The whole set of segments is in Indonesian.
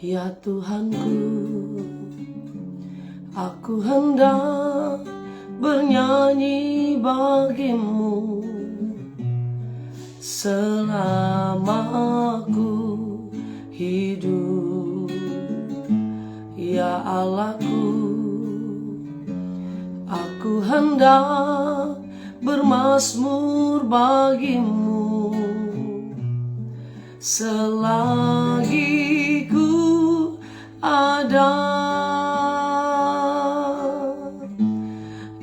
Ya Tuhanku, aku hendak bernyanyi bagimu selama aku hidup. Ya Allahku, aku hendak bermazmur bagimu selagi ku ada.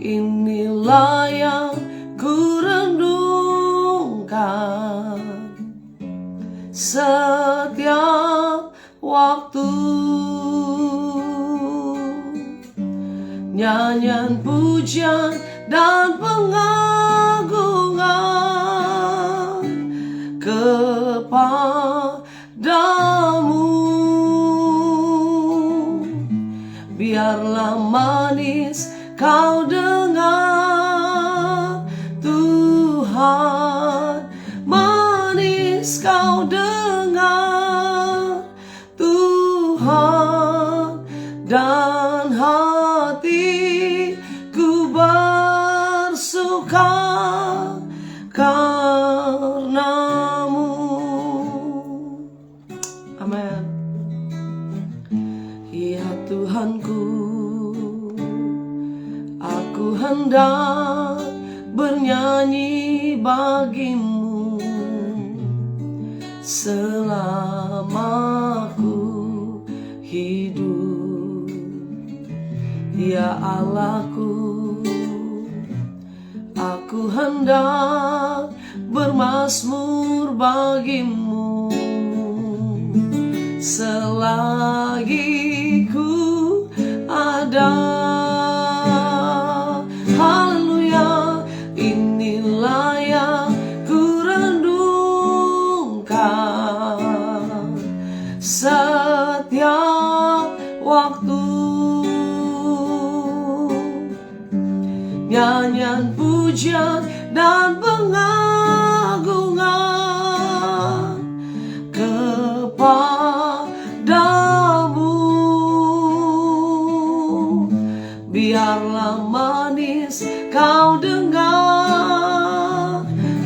Inilah yang ku renungkan setiap waktu, nyanyian pujian dan pengagungan kepadamu. Biarlah manis kau dengar, Tuhan, manis kau dengar, Tuhan, dan hatiku bersuka karenamu. Amin. Ya Tuhanku, aku hendak bernyanyi bagimu selama aku hidup. Ya Allahku, aku hendak bermazmur bagimu selagi ku ada. Haleluya, inilah yang ku renungkan setiap waktu, nyanyian pujian dan pengagungan kepadamu. Biarlah manis kau dengar,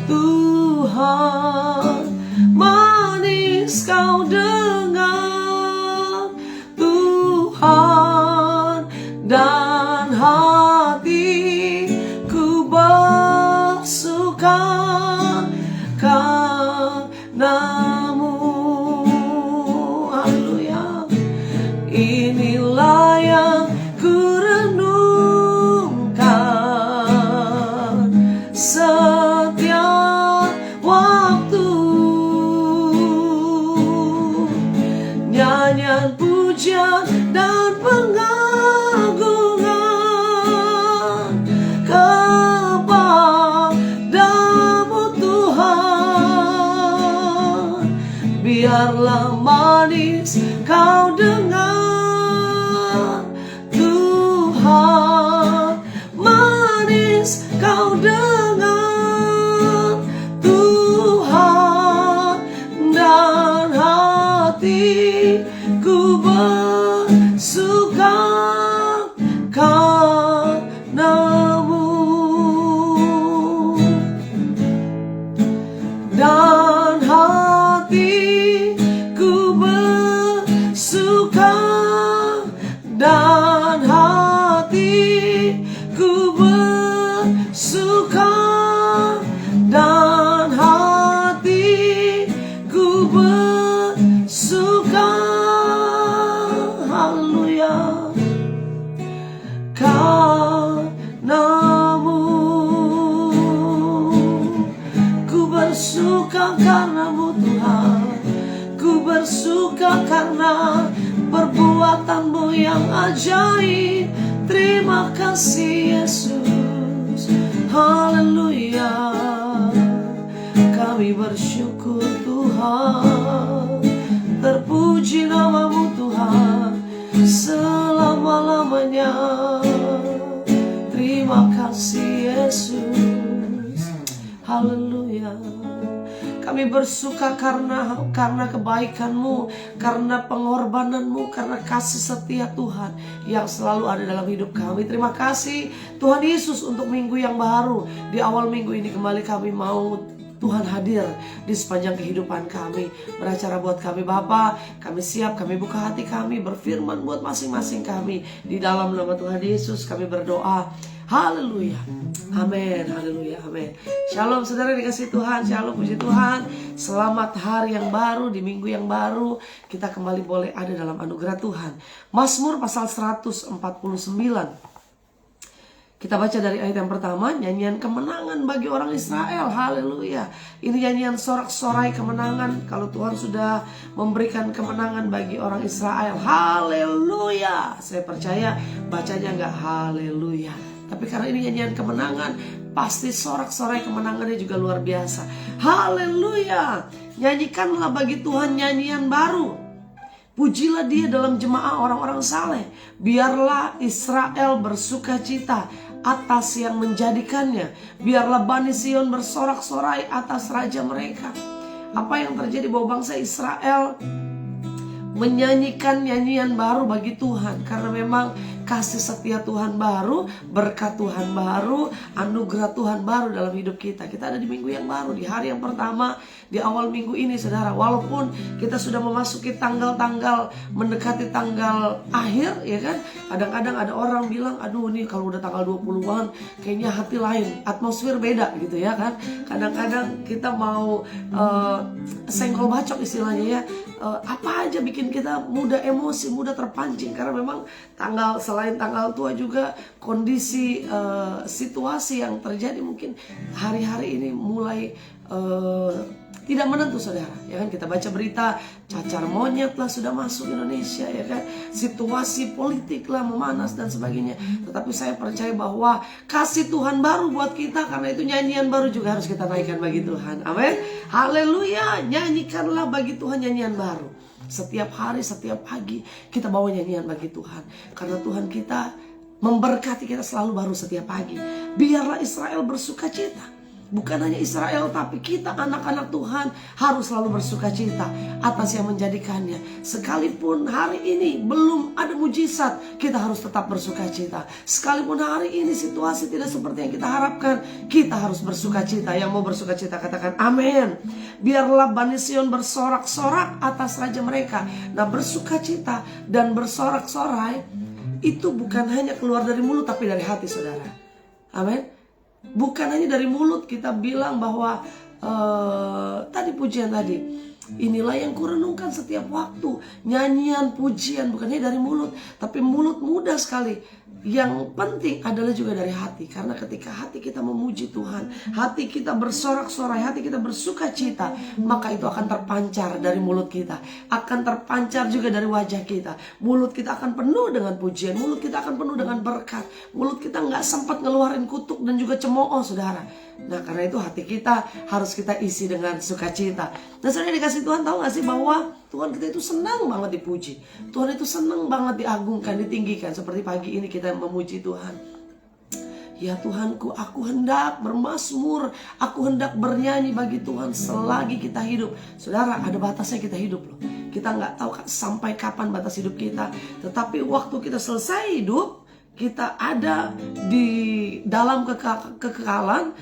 Tuhan, manis kau dengar, Tuhan, dan hatiku bersuka karenamu. Haleluya, inilah yang ku renungkan setiap waktu, nyanyian pujian dan pengagungan kepadamu, Tuhan. Biarlah manis kau dengar, Tuhan, manis kau dengar, Tuhan, dan hatiku bersuka karenamu. Dan hatiku bersuka, dan hatiku bersuka, dan hatiku bersuka. Haleluya, karenamu. Ku bersuka karenamu, Tuhan. Ku bersuka karena perbuatanmu yang ajaib. Terima kasih Yesus. Haleluya, kami bersyukur Tuhan. Terpuji namamu Tuhan selama-lamanya. Terima kasih Yesus. Haleluya. Kami bersuka karena kebaikan-Mu, karena pengorbanan-Mu, karena kasih setia Tuhan yang selalu ada dalam hidup kami. Terima kasih Tuhan Yesus untuk minggu yang baru. Di awal minggu ini kembali kami mau Tuhan hadir di sepanjang kehidupan kami, beracara buat kami Bapa. Kami siap, kami buka hati kami, berfirman buat masing-masing kami. Di dalam nama Tuhan Yesus kami berdoa. Haleluya, amin, haleluya, amin. Shalom saudara dikasih Tuhan, shalom, puji Tuhan. Selamat hari yang baru, di minggu yang baru kita kembali boleh ada dalam anugerah Tuhan. Mazmur pasal 149. Kita baca dari ayat yang pertama, nyanyian kemenangan bagi orang Israel. Haleluya. Ini nyanyian sorak-sorai kemenangan. Kalau Tuhan sudah memberikan kemenangan bagi orang Israel. Haleluya. Saya percaya bacanya enggak haleluya. Tapi karena ini nyanyian kemenangan, pasti sorak-sorai kemenangannya juga luar biasa. Haleluya. Nyanyikanlah bagi Tuhan nyanyian baru. Pujilah Dia dalam jemaah orang-orang saleh. Biarlah Israel bersuka cita atas yang menjadikannya. Biarlah Bani Sion bersorak-sorai atas raja mereka. Apa yang terjadi bahwa bangsa Israel menyanyikan nyanyian baru bagi Tuhan, karena memang kasih setia Tuhan baru, berkat Tuhan baru, anugerah Tuhan baru dalam hidup kita. Kita ada di minggu yang baru, di hari yang pertama, di awal minggu ini saudara. Walaupun kita sudah memasuki tanggal-tanggal, mendekati tanggal akhir, ya kan. Kadang-kadang ada orang bilang, aduh nih kalau udah tanggal 20-an kayaknya hati lain, atmosfer beda gitu ya kan. Kadang-kadang kita mau senggol bacok istilahnya ya. Apa aja bikin kita mudah emosi, mudah terpancing. Karena memang selain tanggal tua juga kondisi situasi yang terjadi mungkin hari-hari ini mulai tidak menentu saudara, ya kan. Kita baca berita cacar monyet lah sudah masuk Indonesia, ya kan. Situasi politik lah memanas dan sebagainya. Tetapi saya percaya bahwa kasih Tuhan baru buat kita, karena itu nyanyian baru juga harus kita naikkan bagi Tuhan. Amin. Haleluya. Nyanyikanlah bagi Tuhan nyanyian baru. Setiap hari, setiap pagi kita bawa nyanyian bagi Tuhan, karena Tuhan kita memberkati kita selalu baru setiap pagi. Biarlah Israel bersuka cita. Bukan hanya Israel, tapi kita anak-anak Tuhan harus selalu bersuka cita atas yang menjadikannya. Sekalipun hari ini belum ada mujizat, kita harus tetap bersuka cita. Sekalipun hari ini situasi tidak seperti yang kita harapkan, kita harus bersuka cita. Yang mau bersuka cita katakan amin. Biarlah Bani Sion bersorak-sorak atas raja mereka. Nah, bersuka cita dan bersorak-sorai itu bukan hanya keluar dari mulut, tapi dari hati saudara. Amin. Bukan hanya dari mulut kita bilang bahwa tadi pujian tadi, inilah yang kurenungkan setiap waktu. Nyanyian pujian bukan hanya dari mulut, tapi mulut mudah sekali. Yang penting adalah juga dari hati. Karena ketika hati kita memuji Tuhan, hati kita bersorak-sorai, hati kita bersuka cita, maka itu akan terpancar dari mulut kita, akan terpancar juga dari wajah kita. Mulut kita akan penuh dengan pujian, mulut kita akan penuh dengan berkat. Mulut kita gak sempat ngeluarin kutuk dan juga cemooh saudara. Nah, karena itu hati kita harus kita isi dengan sukacita. Nah, saudara dikasih Tuhan, tahu gak sih bahwa Tuhan kita itu senang banget dipuji. Tuhan itu senang banget diagungkan, ditinggikan. Seperti pagi ini kita memuji Tuhan. Ya Tuhanku, aku hendak bermazmur, aku hendak bernyanyi bagi Tuhan selagi kita hidup. Saudara, ada batasnya kita hidup loh. Kita gak tahu sampai kapan batas hidup kita. Tetapi waktu kita selesai hidup, kita ada di dalam kekekalan.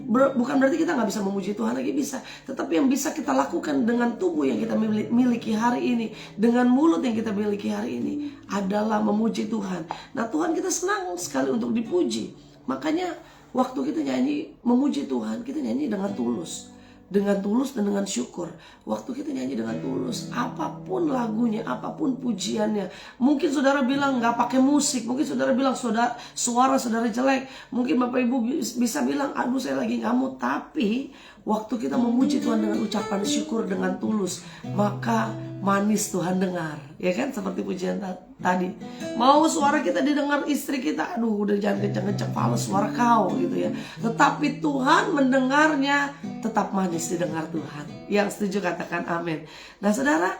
Bukan berarti kita gak bisa memuji Tuhan lagi, bisa. Tetapi yang bisa kita lakukan dengan tubuh yang kita miliki hari ini, dengan mulut yang kita miliki hari ini, adalah memuji Tuhan. Nah, Tuhan kita senang sekali untuk dipuji. Makanya waktu kita nyanyi memuji Tuhan, kita nyanyi dengan tulus. Dengan tulus dan dengan syukur. Waktu kita nyanyi dengan tulus, apapun lagunya, apapun pujiannya. Mungkin saudara bilang gak pakai musik, mungkin saudara bilang suara saudara jelek, mungkin Bapak Ibu bisa bilang aduh saya lagi ngamuk. Tapi waktu kita memuji Tuhan dengan ucapan syukur, dengan tulus, maka manis Tuhan dengar. Ya kan, seperti pujian tadi. Mau suara kita didengar istri kita, aduh udah jangan kenceng-kenceng, fals suara kau gitu ya. Tetapi Tuhan mendengarnya tetap manis didengar Tuhan. Yang setuju katakan amin. Nah saudara,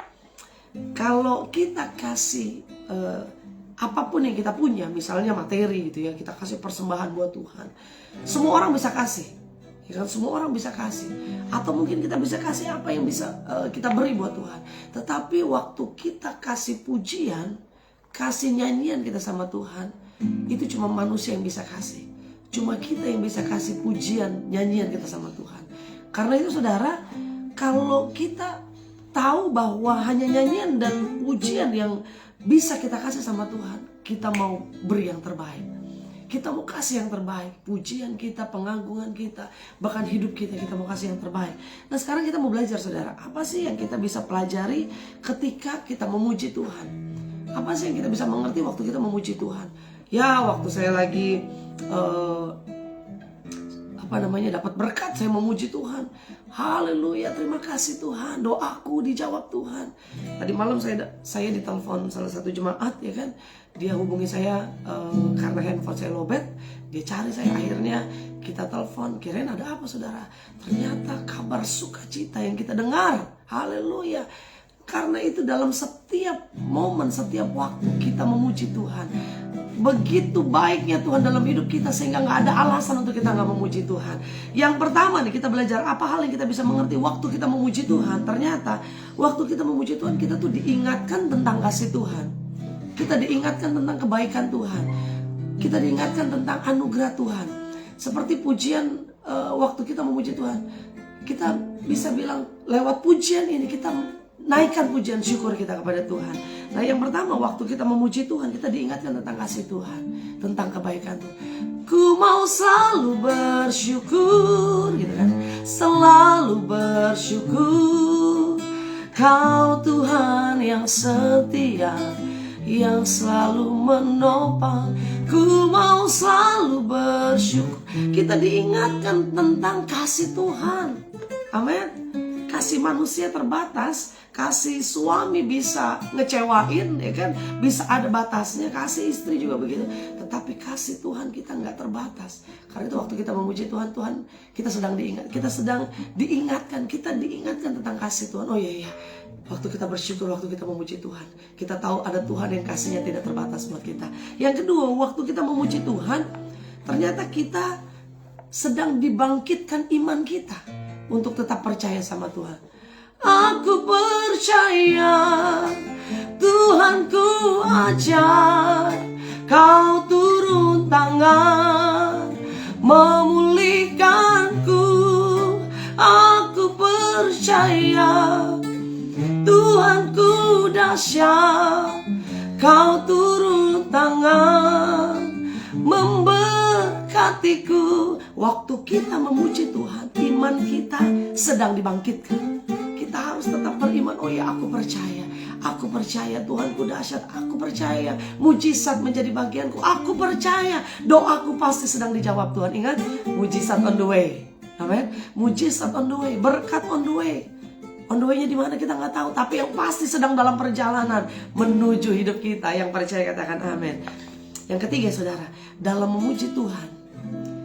kalau kita kasih apapun yang kita punya, misalnya materi gitu ya, kita kasih persembahan buat Tuhan. Semua orang bisa kasih. Ya kan, semua orang bisa kasih. Atau mungkin kita bisa kasih apa yang bisa kita beri buat Tuhan. Tetapi waktu kita kasih pujian, kasih nyanyian kita sama Tuhan, itu cuma manusia yang bisa kasih. Cuma kita yang bisa kasih pujian, nyanyian kita sama Tuhan. Karena itu saudara, kalau kita tahu bahwa hanya nyanyian dan pujian yang bisa kita kasih sama Tuhan, kita mau beri yang terbaik. Kita mau kasih yang terbaik, pujian kita, pengagungan kita, bahkan hidup kita mau kasih yang terbaik. Nah sekarang kita mau belajar saudara, apa sih yang kita bisa pelajari ketika kita memuji Tuhan? Apa sih yang kita bisa mengerti waktu kita memuji Tuhan? Ya waktu saya lagi dapat berkat, saya memuji Tuhan. Haleluya, terima kasih Tuhan, doaku dijawab Tuhan. Tadi malam saya ditelepon salah satu jemaat, ya kan. Dia hubungi saya karena handphone saya lowbat. Dia cari saya, akhirnya kita telepon. Kirain ada apa saudara? Ternyata kabar sukacita yang kita dengar. Haleluya. Karena itu dalam setiap momen, setiap waktu kita memuji Tuhan. Begitu baiknya Tuhan dalam hidup kita sehingga gak ada alasan untuk kita gak memuji Tuhan. Yang pertama nih, kita belajar apa hal yang kita bisa mengerti waktu kita memuji Tuhan. Ternyata waktu kita memuji Tuhan, kita tuh diingatkan tentang kasih Tuhan. Kita diingatkan tentang kebaikan Tuhan. Kita diingatkan tentang anugerah Tuhan. Seperti pujian waktu kita memuji Tuhan, kita bisa bilang lewat pujian ini kita naikkan pujian syukur kita kepada Tuhan. Nah yang pertama, waktu kita memuji Tuhan, kita diingatkan tentang kasih Tuhan, tentang kebaikan Tuhan. Ku mau selalu bersyukur, gitu kan, selalu bersyukur. Kau Tuhan yang setia, yang selalu menopang. Ku mau selalu bersyukur. Kita diingatkan tentang kasih Tuhan. Amin. Kasih manusia terbatas, kasih suami bisa ngecewain, ya kan, bisa ada batasnya. Kasih istri juga begitu. Tetapi kasih Tuhan kita nggak terbatas. Karena itu waktu kita memuji Tuhan, kita sedang diingatkan, kita diingatkan tentang kasih Tuhan. Oh iya, waktu kita bersyukur, waktu kita memuji Tuhan, kita tahu ada Tuhan yang kasihnya tidak terbatas buat kita. Yang kedua, waktu kita memuji Tuhan, ternyata kita sedang dibangkitkan iman kita untuk tetap percaya sama Tuhan. Aku percaya Tuhan ku ajar, Kau turun tangan memulihkanku. Aku percaya Tuhan ku dahsyat, Kau turun tangan memberkatiku. Waktu kita memuji Tuhan, iman kita sedang dibangkitkan. Kita harus tetap beriman. Oh ya, aku percaya Tuhanku dahsyat. Aku percaya mujizat menjadi bagianku. Aku percaya doaku pasti sedang dijawab Tuhan. Ingat, mujizat on the way. Amin. Mujizat on the way, berkat on the way. On the way-nya di mana kita nggak tahu, tapi yang pasti sedang dalam perjalanan menuju hidup kita. Yang percaya katakan amin. Yang ketiga saudara, dalam memuji Tuhan,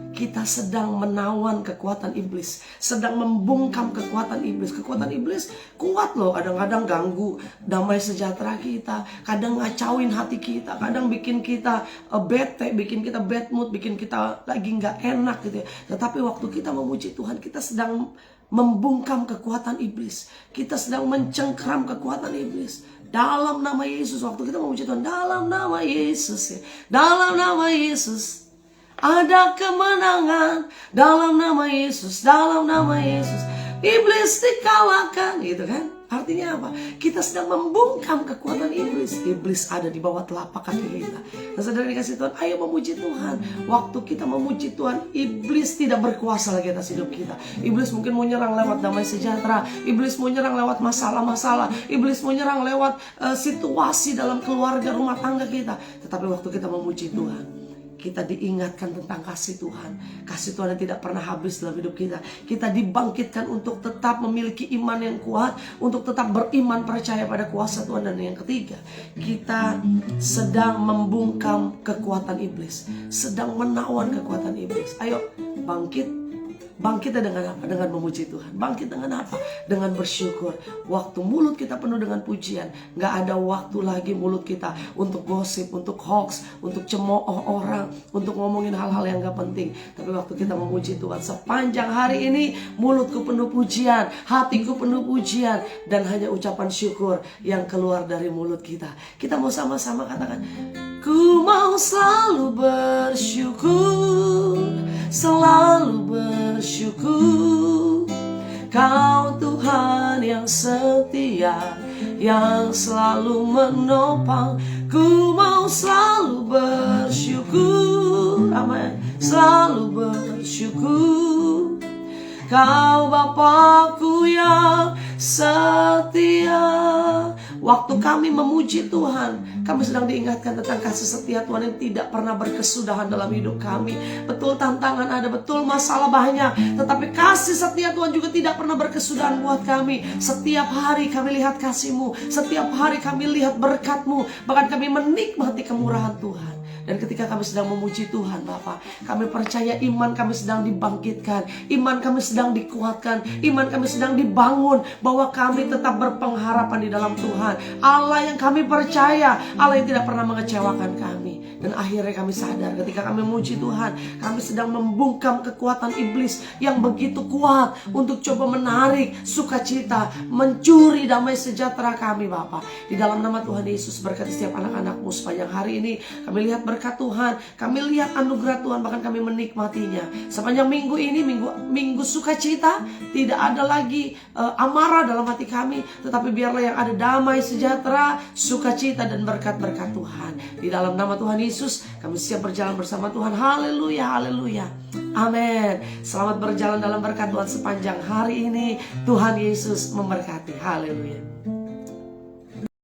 kita sedang menawan kekuatan iblis, sedang membungkam kekuatan iblis. Kekuatan iblis kuat loh, kadang-kadang ganggu damai sejahtera kita, kadang ngacauin hati kita, kadang bikin kita bete, bikin kita bad mood, bikin kita lagi nggak enak gitu ya. Tetapi waktu kita memuji Tuhan, kita sedang membungkam kekuatan iblis, kita sedang mencengkram kekuatan iblis. Dalam nama Yesus, waktu kita memuji Tuhan, dalam nama Yesus ya, dalam nama Yesus ada kemenangan, dalam nama Yesus, dalam nama Yesus iblis dikalahkan, gitu kan. Artinya apa? Kita sedang membungkam kekuatan iblis. Iblis ada di bawah telapak kaki kita. Nah saudara dikasih Tuhan, ayo memuji Tuhan. Waktu kita memuji Tuhan, iblis tidak berkuasa lagi atas hidup kita. Iblis mungkin mau nyerang lewat damai sejahtera, iblis mau nyerang lewat masalah-masalah, iblis mau nyerang lewat situasi dalam keluarga, rumah tangga kita. Tetapi waktu kita memuji Tuhan, kita diingatkan tentang kasih Tuhan. Kasih Tuhan yang tidak pernah habis dalam hidup kita. Kita dibangkitkan untuk tetap memiliki iman yang kuat, untuk tetap beriman percaya pada kuasa Tuhan. Dan yang ketiga, kita sedang membungkam kekuatan iblis, sedang menawan kekuatan iblis. Ayo bangkit, Bangkitnya dengan apa? Dengan memuji Tuhan. Bangkit dengan apa? Dengan bersyukur. Waktu mulut kita penuh dengan pujian, gak ada waktu lagi mulut kita untuk gosip, untuk hoax, untuk cemooh orang, untuk ngomongin hal-hal yang gak penting. Tapi waktu kita memuji Tuhan, sepanjang hari ini mulutku penuh pujian, hatiku penuh pujian, dan hanya ucapan syukur yang keluar dari mulut kita. Kita mau sama-sama katakan, ku mau selalu bersyukur, selalu bersyukur. Kau Tuhan yang setia, yang selalu menopang. Ku mau selalu bersyukur, amin, selalu bersyukur. Kau Bapakku yang setia. Waktu kami memuji Tuhan, kami sedang diingatkan tentang kasih setia Tuhan yang tidak pernah berkesudahan dalam hidup kami. Betul tantangan ada, betul masalah banyak, tetapi kasih setia Tuhan juga tidak pernah berkesudahan buat kami. Setiap hari kami lihat kasih-Mu, setiap hari kami lihat berkat-Mu, bahkan kami menikmati kemurahan Tuhan. Dan ketika kami sedang memuji Tuhan Bapa, kami percaya iman kami sedang dibangkitkan, iman kami sedang dikuatkan, iman kami sedang dibangun, bahwa kami tetap berpengharapan di dalam Tuhan. Allah yang kami percaya, Allah yang tidak pernah mengecewakan kami. Dan akhirnya kami sadar ketika kami memuji Tuhan, kami sedang membungkam kekuatan iblis yang begitu kuat untuk coba menarik sukacita, mencuri damai sejahtera kami Bapa. Di dalam nama Tuhan Yesus, berkati setiap anak-anak-Mu sepanjang hari ini. Kami lihat berkat Tuhan, kami lihat anugerah Tuhan, bahkan kami menikmatinya. Sepanjang minggu ini, minggu sukacita, tidak ada lagi amarah dalam hati kami, tetapi biarlah yang ada damai sejahtera, sukacita, dan berkat-berkat Tuhan. Di dalam nama Tuhan Yesus, kami siap berjalan bersama Tuhan. Haleluya, haleluya, amin. Selamat berjalan dalam berkat Tuhan sepanjang hari ini. Tuhan Yesus memberkati. Haleluya.